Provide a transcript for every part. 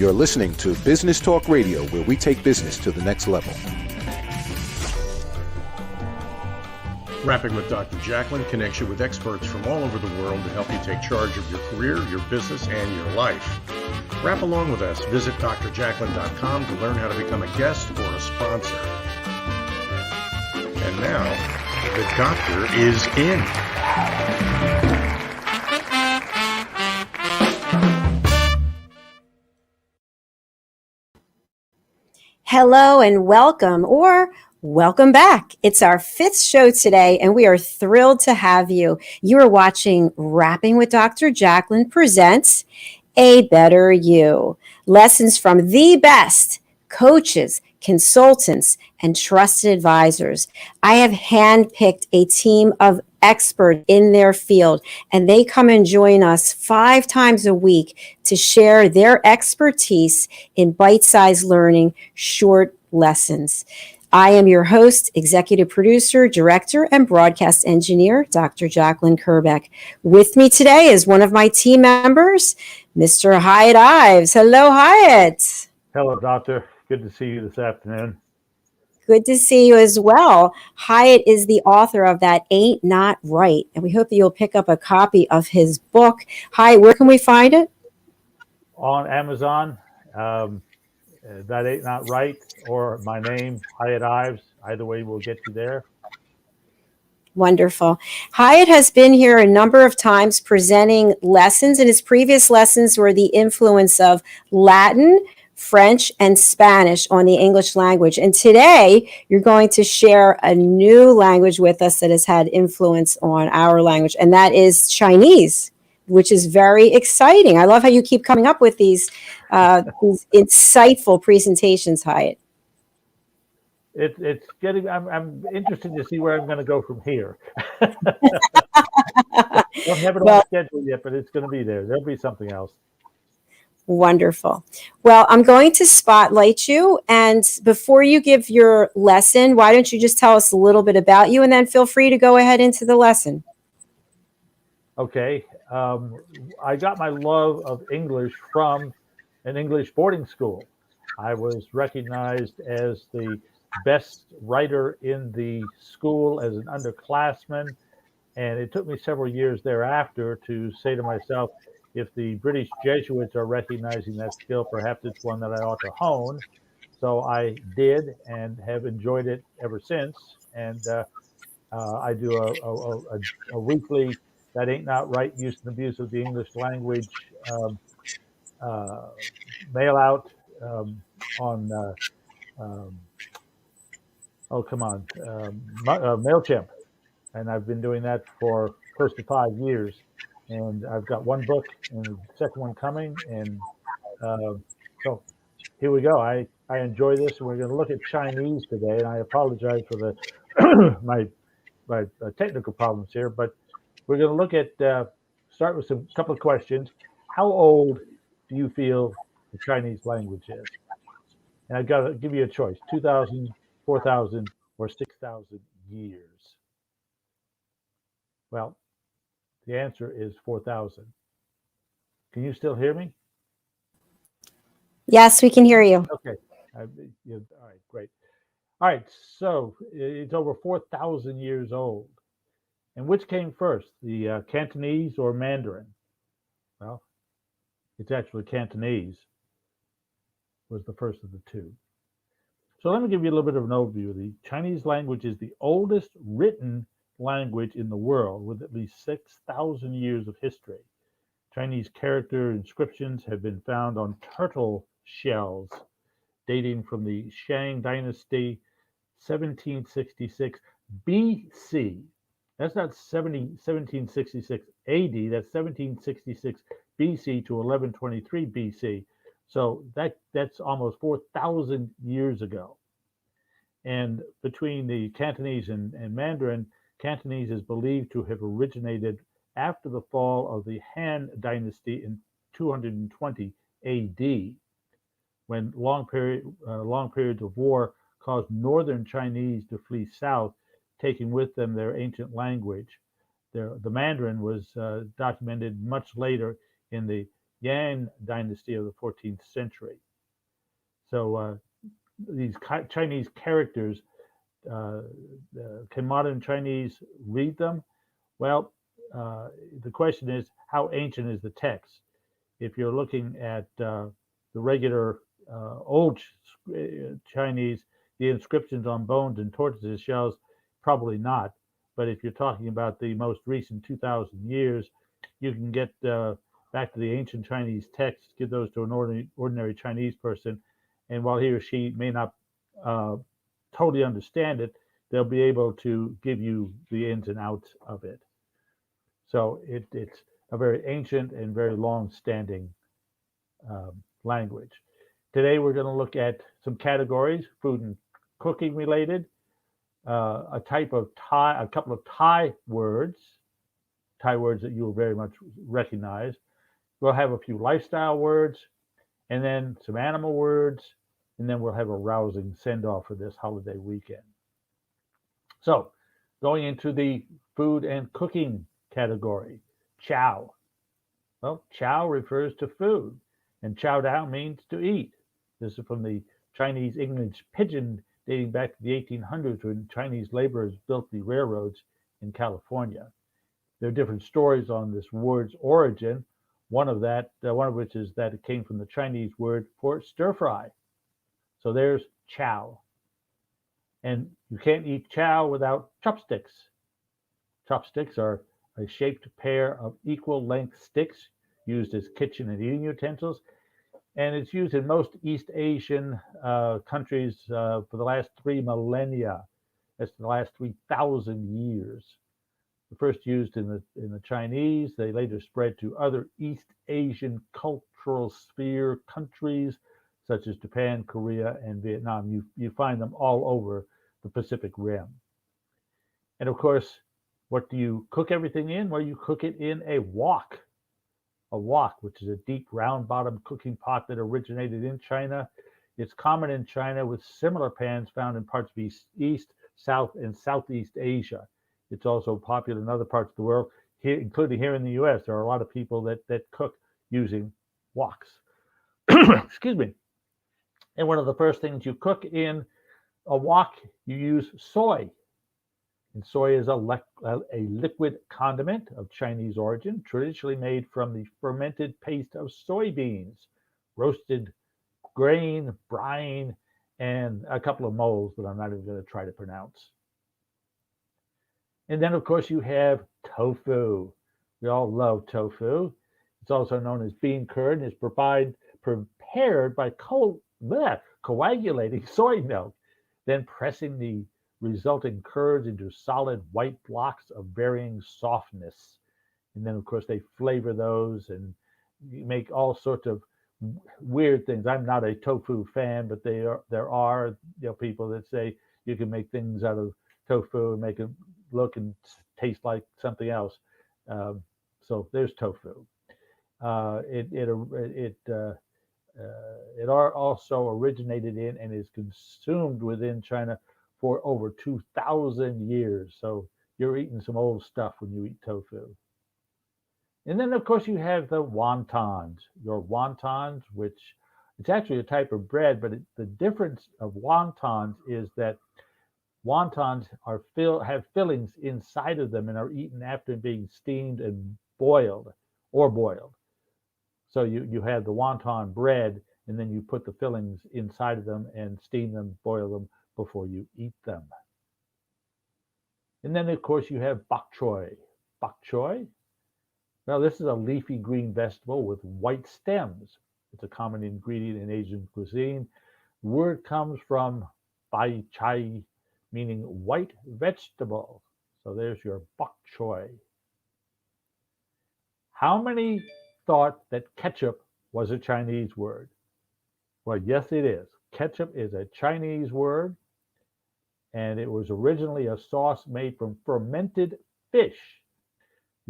You're listening to Business Talk Radio, where we take business to the next level. Rapping with Dr. Jacalyn connects you with experts from all over the world to help you take charge of your career, your business, and your life. Rap along with us. Visit drjacalyn.com to learn how to become a guest or a sponsor. And now, the doctor is in. Hello and welcome, or welcome back. It's our 5th show today, and we are thrilled to have you. You are watching Rapping with Dr. Jacalyn presents A Better You. Lessons from the best coaches, consultants, and trusted advisors. I have handpicked a team of experts in their field, and they come and join us 5 times a week to share their expertise in bite-sized learning, short lessons. I am your host, executive producer, director, and broadcast engineer, Dr. Jacalyn Kerbeck. With me today is one of my team members, Mr. Hiett Ives. Hello, Hiett. Hello, Doctor. Good to see you this afternoon. Good to see you as well. Hiett is the author of That Ain't Not Right, and we hope that you'll pick up a copy of his book. Hiett, where can we find it? On Amazon, That Ain't Not Right, or my name, Hiett Ives. Either way will get you there. Wonderful. Hiett has been here a number of times presenting lessons, and his previous lessons were the influence of Latin, French, and Spanish on the English language. And today, you're going to share a new language with us that has had influence on our language, and that is Chinese, which is very exciting. I love how you keep coming up with these insightful presentations, Hiett. It's getting. I'm interested to see where I'm going to go from here. I don't have it on schedule yet, but it's going to be there. There'll be something else. Wonderful. Well, I'm going to spotlight you. And before you give your lesson, why don't you just tell us a little bit about you, and then feel free to go ahead into the lesson. Okay. I got my love of English from an English boarding school. I was recognized as the best writer in the school as an underclassman. And it took me several years thereafter to say to myself, if the British Jesuits are recognizing that skill, perhaps it's one that I ought to hone. So I did, and have enjoyed it ever since. And I do a weekly That Ain't Not Right Use and Abuse of the English Language mail out on MailChimp. And I've been doing that for close to 5 years. And I've got one book and the second one coming. And so here we go. I enjoy this. And we're going to look at Chinese today. And I apologize for the my technical problems here. But we're going to look at, start with a couple of questions. How old do you feel the Chinese language is? And I've got to give you a choice, 2,000, 4,000, or 6,000 years. Well, the answer is 4,000. Can you still hear me? Yes, we can hear you. Okay. All right, great. All right, so it's over 4,000 years old. And which came first, the Cantonese or Mandarin? Well, it's actually Cantonese was the first of the two. So let me give you a little bit of an overview. The Chinese language is the oldest written language in the world, with at least 6,000 years of history. Chinese character inscriptions have been found on turtle shells dating from the Shang Dynasty, 1766 BC. That's not 1766 AD, that's 1766 BC to 1123 BC. So that's almost 4,000 years ago. And between the Cantonese and Mandarin, Cantonese is believed to have originated after the fall of the Han Dynasty in 220 AD, when long periods of war caused northern Chinese to flee south, taking with them their ancient language. The Mandarin was documented much later in the Yan dynasty of the 14th century. So these Chinese characters, can modern Chinese read them? Well, the question is, how ancient is the text? If you're looking at the regular old Chinese, the inscriptions on bones and tortoise shells, probably not. But if you're talking about the most recent 2,000 years, you can get back to the ancient Chinese texts, give those to an ordinary Chinese person, and while he or she may not totally understand it, they'll be able to give you the ins and outs of it. So it's a very ancient and very long-standing language. Today we're going to look at some categories, food and cooking related, a couple of Thai words that you will very much recognize. We'll have a few lifestyle words, and then some animal words, and then we'll have a rousing send-off for this holiday weekend. So, going into the food and cooking category, chow. Well, chow refers to food, and chow dao means to eat. This is from the Chinese English pidgin dating back to the 1800s when Chinese laborers built the railroads in California. There are different stories on this word's origin. One of which is that it came from the Chinese word for stir fry. So there's chow. And you can't eat chow without chopsticks. Chopsticks are a shaped pair of equal length sticks used as kitchen and eating utensils. And it's used in most East Asian countries for the last 3 millennia. That's the last 3,000 years. First used in the Chinese, they later spread to other East Asian cultural sphere countries such as Japan, Korea, and Vietnam. You find them all over the Pacific Rim. And of course, what do you cook everything in? Well, you cook it in a wok. A wok, which is a deep round-bottomed cooking pot that originated in China. It's common in China with similar pans found in parts of East, South, and Southeast Asia. It's also popular in other parts of the world, including here in the U.S. There are a lot of people that cook using woks. Excuse me. And one of the first things you cook in a wok, you use soy. And soy is a liquid condiment of Chinese origin, traditionally made from the fermented paste of soybeans, roasted grain, brine, and a couple of moles that I'm not even going to try to pronounce. And then, of course, you have tofu. We all love tofu. It's also known as bean curd and is prepared by coagulating soy milk, then pressing the resulting curds into solid white blocks of varying softness. And then, of course, they flavor those and make all sorts of weird things. I'm not a tofu fan, but there are people that say you can make things out of tofu and make it look and taste like something else. So there's tofu. It also originated in and is consumed within China for over 2,000 years. So you're eating some old stuff when you eat tofu. And then, of course, you have the wontons. Your wontons, which it's actually a type of bread, but the difference of wontons is that wontons have fillings inside of them and are eaten after being steamed and boiled. So you have the wonton bread, and then you put the fillings inside of them and steam them, boil them before you eat them. And then, of course, you have bok choy. Bok choy, well, this is a leafy green vegetable with white stems. It's a common ingredient in Asian cuisine. The word comes from bai chai, meaning white vegetable. So there's your bok choy. How many thought that ketchup was a Chinese word? Well, yes, it is. Ketchup is a Chinese word, and it was originally a sauce made from fermented fish.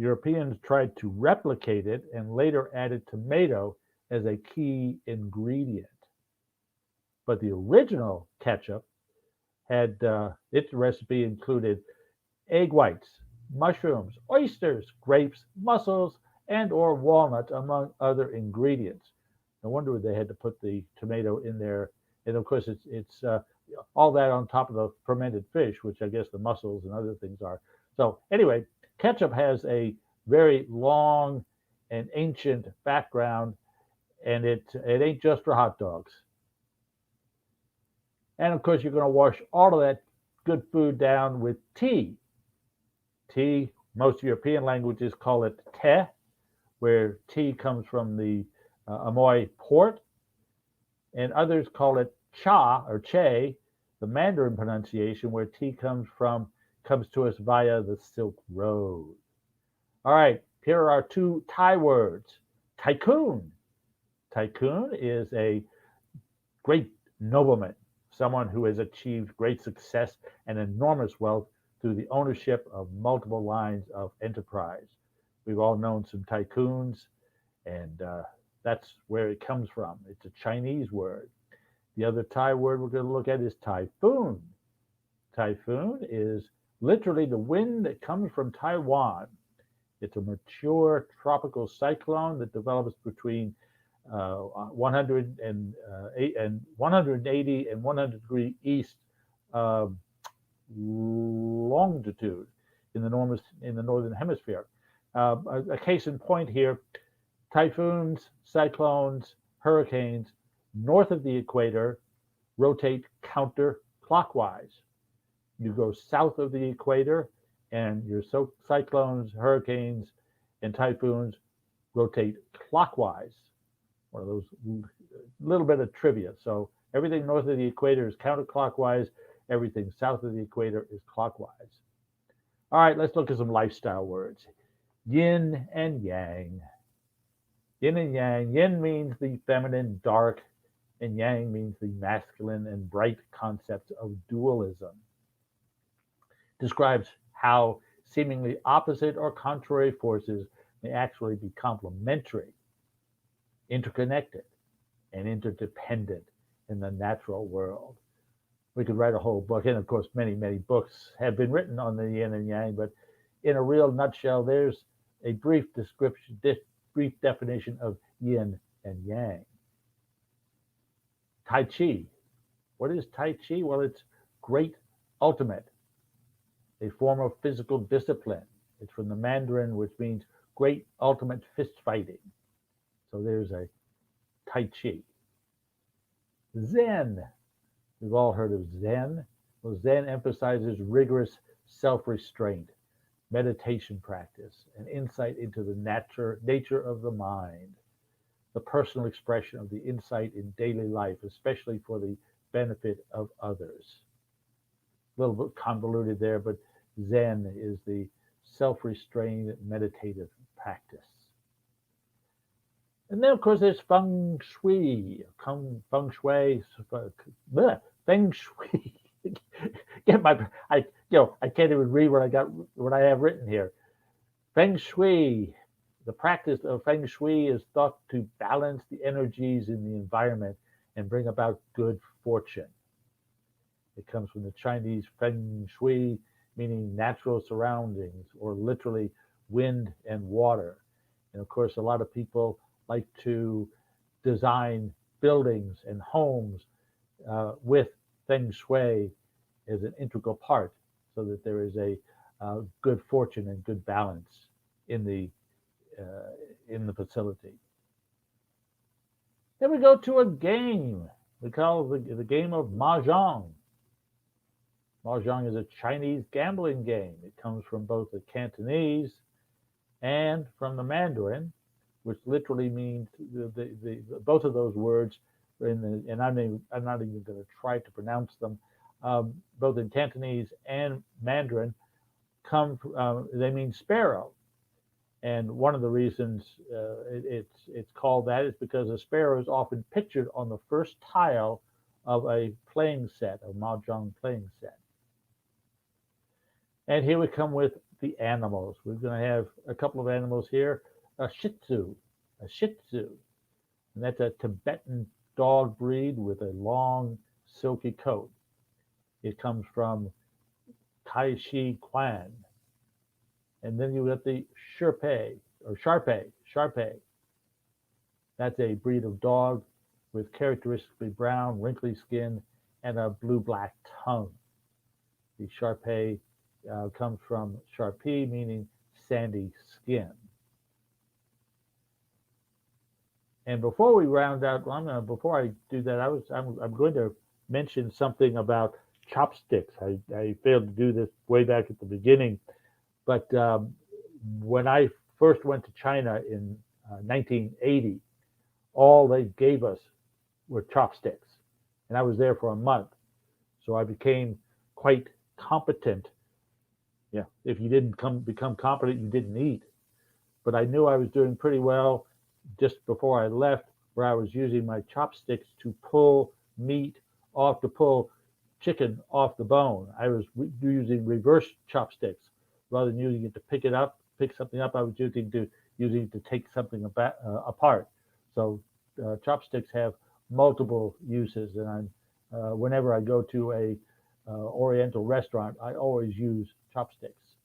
Europeans tried to replicate it and later added tomato as a key ingredient. But the original ketchup had its recipe included egg whites, mushrooms, oysters, grapes, mussels, and or walnuts, among other ingredients. No wonder they had to put the tomato in there. And of course, it's all that on top of the fermented fish, which I guess the mussels and other things are. So anyway, ketchup has a very long and ancient background, and it ain't just for hot dogs. And of course, you're going to wash all of that good food down with tea. Tea, most European languages call it te, where tea comes from the Amoy port, and others call it cha or che, the Mandarin pronunciation, where tea comes to us via the Silk Road. All right, here are our two Thai words. Tycoon. Tycoon is a great nobleman, someone who has achieved great success and enormous wealth through the ownership of multiple lines of enterprise. We've all known some tycoons, and that's where it comes from. It's a Chinese word. The other Thai word we're going to look at is typhoon. Typhoon is literally the wind that comes from Taiwan. It's a mature tropical cyclone that develops between 180 and 100 degree east longitude in the northern hemisphere. A case in point here: typhoons, cyclones, hurricanes north of the equator rotate counterclockwise. You go south of the equator, and your cyclones, hurricanes, and typhoons rotate clockwise. One of those little bit of trivia. So everything north of the equator is counterclockwise. Everything south of the equator is clockwise. All right, let's look at some lifestyle words. Yin and yang. Yin and yang. Yin means the feminine, dark, and yang means the masculine and bright concepts of dualism. Describes how seemingly opposite or contrary forces may actually be complementary, interconnected, and interdependent in the natural world. We could write a whole book, and of course, many, many books have been written on the yin and yang, but in a real nutshell, there's a brief description, brief definition of yin and yang. Tai Chi. What is Tai Chi? Well, it's great ultimate, a form of physical discipline. It's from the Mandarin, which means great ultimate fist fighting. So there's a Tai Chi. Zen. We've all heard of Zen. Well, Zen emphasizes rigorous self-restraint, meditation practice, and insight into the nature of the mind, the personal expression of the insight in daily life, especially for the benefit of others. A little bit convoluted there, but Zen is the self-restrained meditative practice. And then, of course, there's feng shui. Feng shui. Feng shui. I can't even read what I have written here. Feng shui. The practice of feng shui is thought to balance the energies in the environment and bring about good fortune. It comes from the Chinese feng shui, meaning natural surroundings, or literally wind and water. And of course, a lot of people like to design buildings and homes with feng shui as an integral part, so that there is a good fortune and good balance in the facility. Then we go to a game. We call it the game of mahjong. Mahjong is a Chinese gambling game. It comes from both the Cantonese and from the Mandarin, which literally means both of those words and I'm not even going to try to pronounce them. Both in Cantonese and Mandarin they mean sparrow, and one of the reasons it's called that is because a sparrow is often pictured on the first tile of a playing set, a mahjong playing set. And here we come with the animals. We're going to have a couple of animals here. A Shih Tzu, and that's a Tibetan dog breed with a long, silky coat. It comes from Tai Chi Quan. And then you got the Shar Pei, Shar-Pei. That's a breed of dog with characteristically brown, wrinkly skin and a blue-black tongue. The Shar-Pei comes from Sharpie, meaning sandy skin. And before we round out, before I do that, I'm going to mention something about chopsticks. I failed to do this way back at the beginning, but when I first went to China in 1980, all they gave us were chopsticks, and I was there for a month, so I became quite competent. Yeah, if you didn't become competent, you didn't eat. But I knew I was doing pretty well just before I left, where I was using my chopsticks to pull chicken off the bone. I was using reverse chopsticks rather than using it to pick something up. I was using it to take something apart. So chopsticks have multiple uses, and whenever I go to a Oriental restaurant, I always use chopsticks.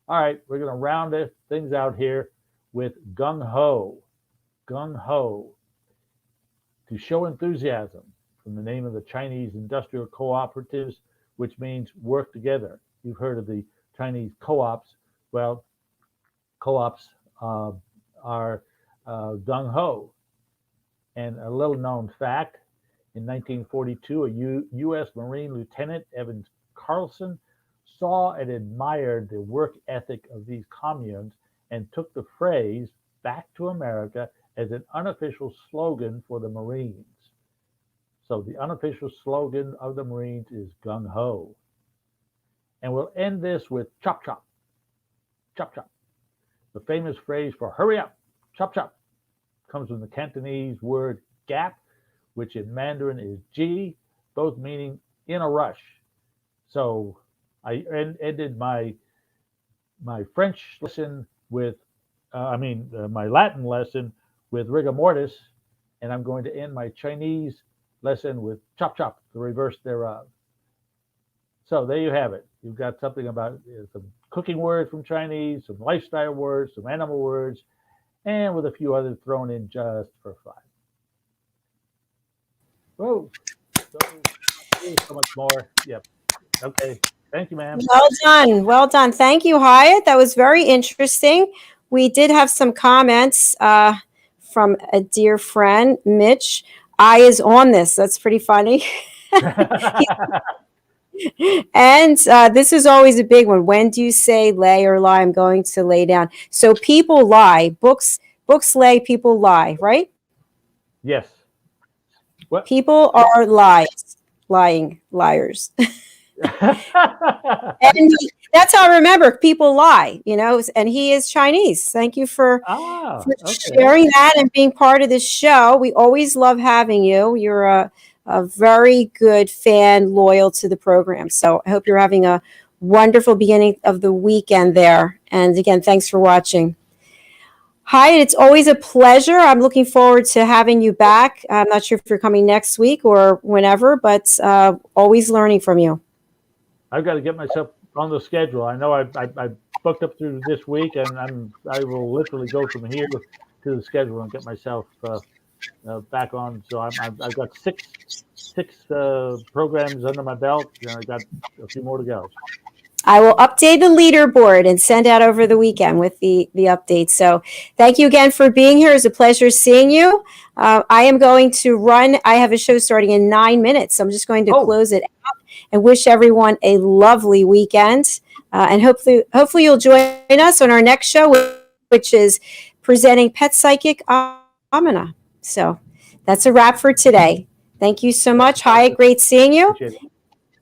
All right, we're going to round things out here with gung ho. Gung ho, to show enthusiasm, from the name of the Chinese industrial cooperatives, which means work together. You've heard of the Chinese co-ops. Well, co-ops are gung ho. And a little known fact, in 1942, a U.S. Marine Lieutenant, Evans Carlson, saw and admired the work ethic of these communes and took the phrase back to America as an unofficial slogan for the Marines. So the unofficial slogan of the Marines is gung ho. And we'll end this with chop chop. Chop chop. The famous phrase for hurry up, chop chop, comes from the Cantonese word gap, which in Mandarin is ji, both meaning in a rush. So I ended my French lesson with, my Latin lesson with rigor mortis, and I'm going to end my Chinese lesson with chop chop, the reverse thereof. So there you have it. You've got something about some cooking words from Chinese, some lifestyle words, some animal words, and with a few others thrown in just for fun. Whoa, so much more. Yep. Okay. Thank you, ma'am. Well done. Well done. Thank you, Hiett. That was very interesting. We did have some comments from a dear friend, Mitch. I is on this. That's pretty funny. And this is always a big one. When do you say lay or lie? I'm going to lay down. So people lie. Books lay, people lie, right? Yes. What? People are liars. And that's how I remember people lie, and he is Chinese. Thank you for sharing that and being part of this show. We always love having you. You're a very good fan, loyal to the program. So I hope you're having a wonderful beginning of the weekend there. And again, thanks for watching. Hiett, it's always a pleasure. I'm looking forward to having you back. I'm not sure if you're coming next week or whenever, but always learning from you. I've got to get myself on the schedule. I know I booked up through this week, and I will literally go from here to the schedule and get myself back on. So I've got six programs under my belt, and I've got a few more to go. I will update the leaderboard and send out over the weekend with the updates. So thank you again for being here. It's a pleasure seeing you. I am going to run. I have a show starting in 9 minutes. So I'm just going to close it out and wish everyone a lovely weekend. And hopefully you'll join us on our next show, which is presenting Pet Psychic Amina. So that's a wrap for today. Thank you so much. Hiett, great seeing you.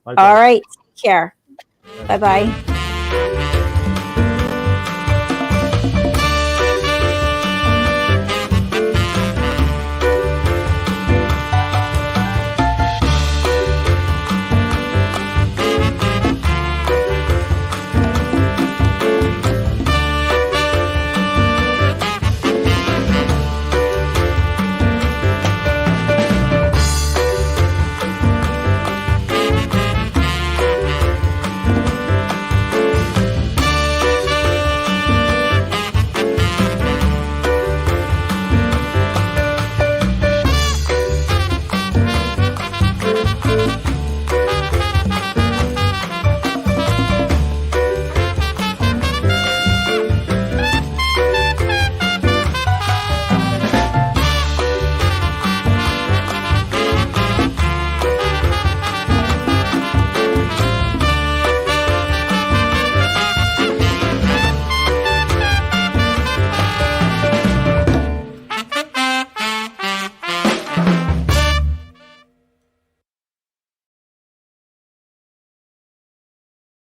All right. Take care. Bye-bye.